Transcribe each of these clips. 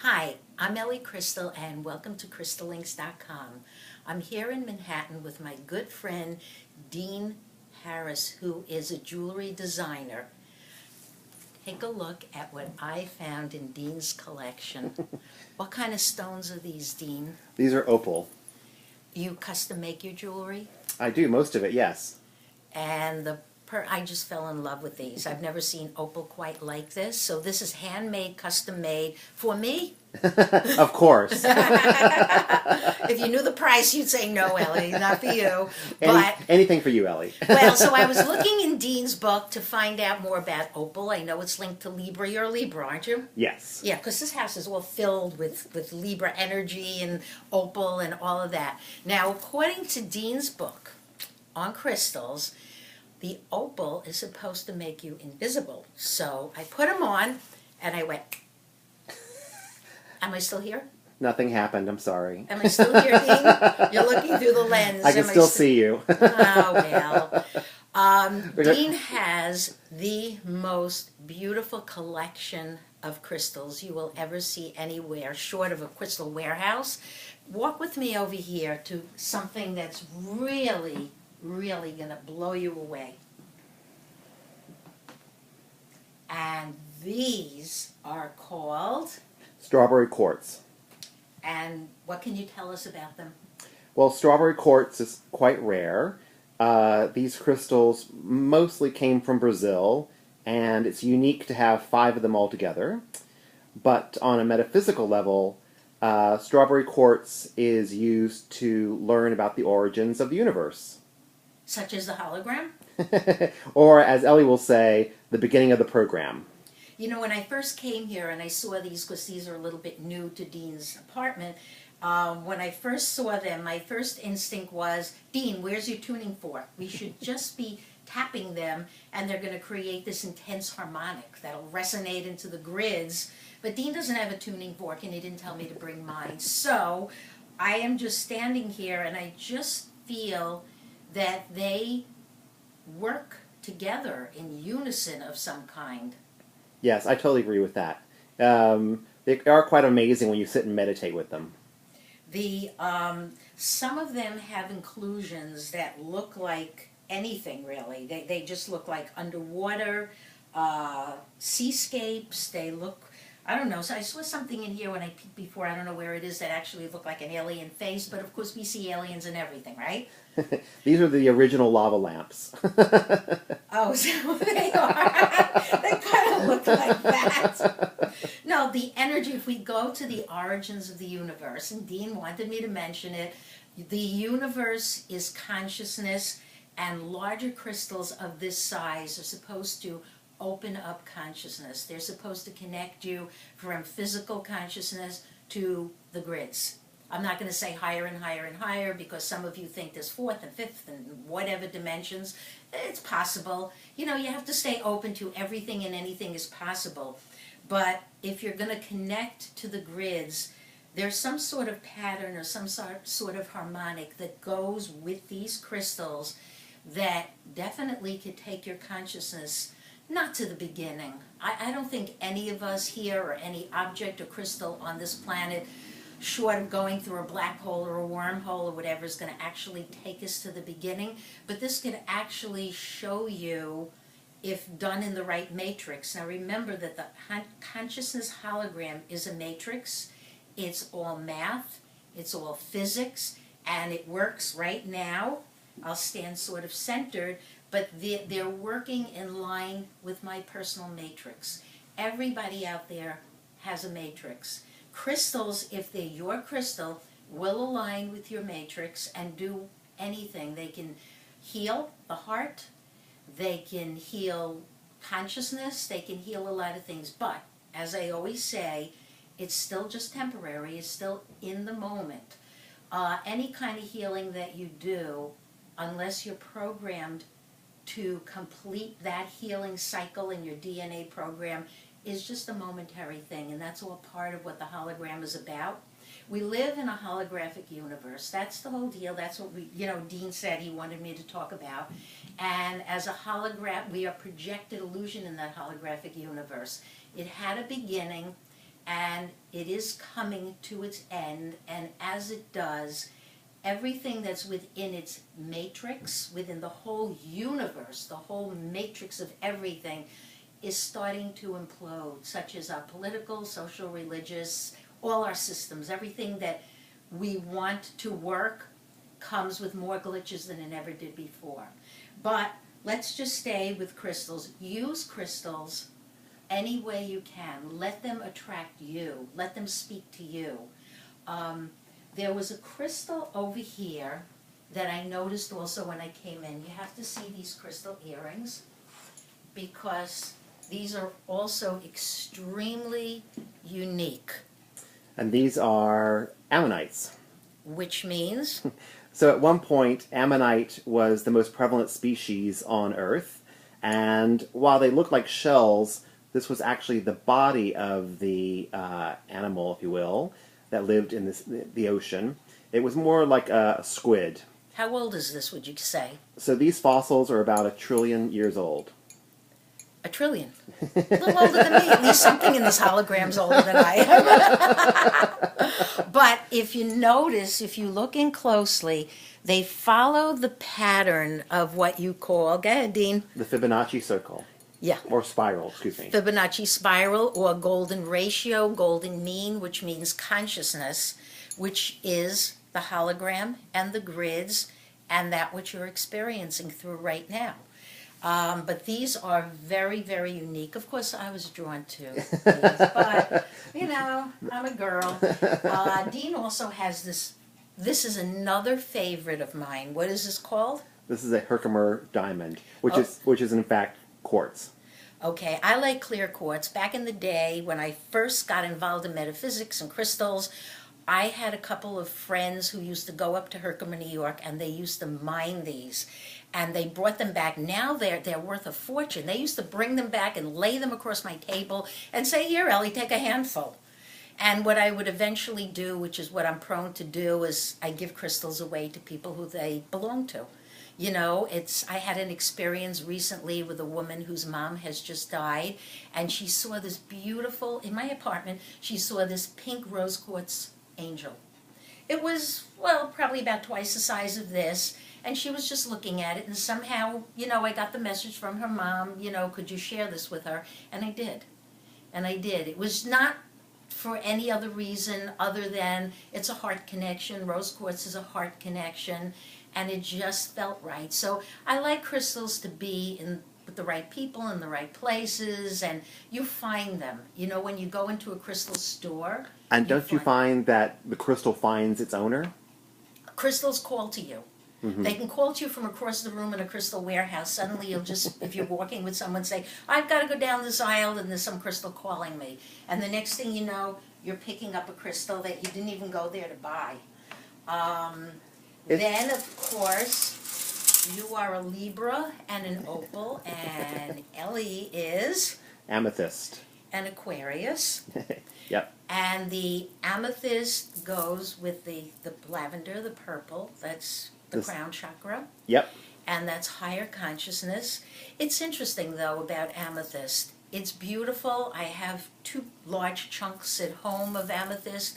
Hi, I'm Ellie Crystal and welcome to crystallinks.com. I'm here in Manhattan with my good friend Dean Harris, who is a jewelry designer. Take a look at what I found in Dean's collection. What kind of stones are these, Dean? These are opal. You custom make your jewelry? I do, most of it, yes. And I just fell in love with these. I've never seen opal quite like this. So this is handmade, custom made for me. Of course. If you knew the price, you'd say no, Ellie, not for you. But anything for you, Ellie. well, so I was looking in Dean's book to find out more about opal. I know it's linked to Libra. You're a Libra, aren't you? Yes. Yeah, because this house is all filled with Libra energy and opal and all of that. Now, according to Dean's book on crystals, the opal is supposed to make you invisible. So I put them on and I went, am I still here? Nothing happened, I'm sorry. Am I still here, Dean? You're looking through the lens. I can still see you. Oh, well. Dean has the most beautiful collection of crystals you will ever see anywhere, short of a crystal warehouse. Walk with me over here to something that's really going to blow you away. And these are called? Strawberry quartz. And what can you tell us about them? Well, strawberry quartz is quite rare. These crystals mostly came from Brazil, and it's unique to have 5 of them all together. But on a metaphysical level, strawberry quartz is used to learn about the origins of the universe. Such as the hologram? Or, as Ellie will say, the beginning of the program. You know, when I first came here and I saw these, because these are a little bit new to Dean's apartment, when I first saw them, my first instinct was, Dean, where's your tuning fork? We should just be tapping them, and they're going to create this intense harmonic that'll resonate into the grids. But Dean doesn't have a tuning fork, and he didn't tell me to bring mine. So I am just standing here, and I just feel that they work together in unison of some kind. Yes, I totally agree with that. They are quite amazing when you sit and meditate with them. Some of them have inclusions that look like anything, really. They just look like underwater seascapes. They look, I don't know, so I saw something in here when I peeked before, I don't know where it is, that actually looked like an alien face, but of course we see aliens in everything, right? These are the original lava lamps. Oh, so they are. They kind of look like that. No, the energy, if we go to the origins of the universe, and Dean wanted me to mention it, the universe is consciousness, and larger crystals of this size are supposed to open up consciousness. They're supposed to connect you from physical consciousness to the grids. I'm not going to say higher and higher and higher, because some of you think there's 4th and 5th and whatever dimensions. It's possible. You know, you have to stay open to everything, and anything is possible. But if you're going to connect to the grids, there's some sort of pattern or some sort of harmonic that goes with these crystals that definitely could take your consciousness not to the beginning. I don't think any of us here, or any object or crystal on this planet, short of going through a black hole or a wormhole or whatever, is going to actually take us to the beginning. But this could actually show you, if done in the right matrix. Now remember that the consciousness hologram is a matrix. It's all math, it's all physics, and it works right now. I'll stand sort of centered, but they're working in line with my personal matrix. Everybody out there has a matrix. Crystals, if they're your crystal, will align with your matrix and do anything. They can heal the heart, they can heal consciousness, they can heal a lot of things. But, as I always say, it's still just temporary, it's still in the moment. Any kind of healing that you do, unless you're programmed to complete that healing cycle in your DNA program, is just a momentary thing, and that's all part of what the hologram is about. We live in a holographic universe. That's the whole deal. That's what Dean said he wanted me to talk about. And as a hologram, we are projected illusion in that holographic universe. It had a beginning, and it is coming to its end, and as it does, everything that's within its matrix, within the whole universe, the whole matrix of everything, is starting to implode, such as our political, social, religious, all our systems. Everything that we want to work comes with more glitches than it ever did before. But let's just stay with crystals. Use crystals any way you can. Let them attract you. Let them speak to you. There was a crystal over here that I noticed also when I came in. You have to see these crystal earrings because these are also extremely unique. And these are ammonites. Which means? So at one point, ammonite was the most prevalent species on Earth. And while they looked like shells, this was actually the body of the animal, if you will, that lived in the ocean. It was more like a squid. How old is this, would you say? So these fossils are about 1 trillion years old. 1 trillion. A little older than me. At least something in this hologram's older than I am. But if you notice, if you look in closely, they follow the pattern of what you call, go ahead, Dean. The Fibonacci circle. Yeah. Or spiral, excuse me. Fibonacci spiral or golden ratio, golden mean, which means consciousness, which is the hologram and the grids and that which you're experiencing through right now. But these are very, very unique. Of course, I was drawn to these, but, you know, I'm a girl. Dean also has this. This is another favorite of mine. What is this called? This is a Herkimer diamond, which is in fact quartz. Okay, I like clear quartz. Back in the day, when I first got involved in metaphysics and crystals, I had a couple of friends who used to go up to Herkimer, New York, and they used to mine these. And they brought them back. Now they're worth a fortune. They used to bring them back and lay them across my table and say, "Here, Ellie, take a handful." And what I would eventually do, which is what I'm prone to do, is I give crystals away to people who they belong to. You know, I had an experience recently with a woman whose mom has just died, and she saw this beautiful, in my apartment, she saw this pink rose quartz angel. It was, well, probably about twice the size of this, and she was just looking at it, and somehow, you know, I got the message from her mom, you know, could you share this with her? And I did. And I did. It was not for any other reason other than it's a heart connection. Rose quartz is a heart connection, and it just felt right. So I like crystals to be with the right people in the right places, and you find them. You know, when you go into a crystal store. And don't you find that the crystal finds its owner? Crystals call to you. Mm-hmm. They can call to you from across the room in a crystal warehouse. Suddenly you'll just, if you're walking with someone, say, "I've got to go down this aisle and there's some crystal calling me." And the next thing you know, you're picking up a crystal that you didn't even go there to buy. Then, of course, you are a Libra and an Opal, and Ellie is? Amethyst. An Aquarius. Yep. And the amethyst goes with the lavender, the purple, that's the crown chakra. Yep. And that's higher consciousness. It's interesting, though, about amethyst. It's beautiful. I have 2 large chunks at home of amethyst,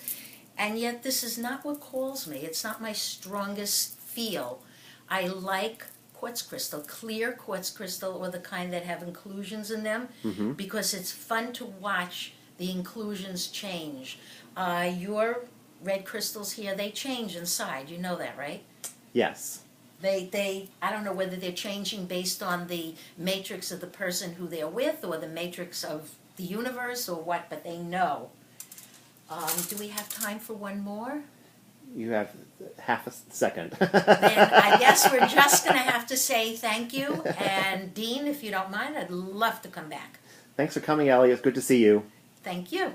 and yet this is not what calls me. It's not my strongest feel. I like quartz crystal, clear quartz crystal, or the kind that have inclusions in them, because it's fun to watch the inclusions change. Your red crystals here, they change inside. You know that, right? Yes. They I don't know whether they're changing based on the matrix of the person who they're with or the matrix of the universe or what, but they know. Do we have time for one more? You have half a second. Then I guess we're just going to have to say thank you. And Dean, if you don't mind, I'd love to come back. Thanks for coming, Ellie. It's good to see you. Thank you.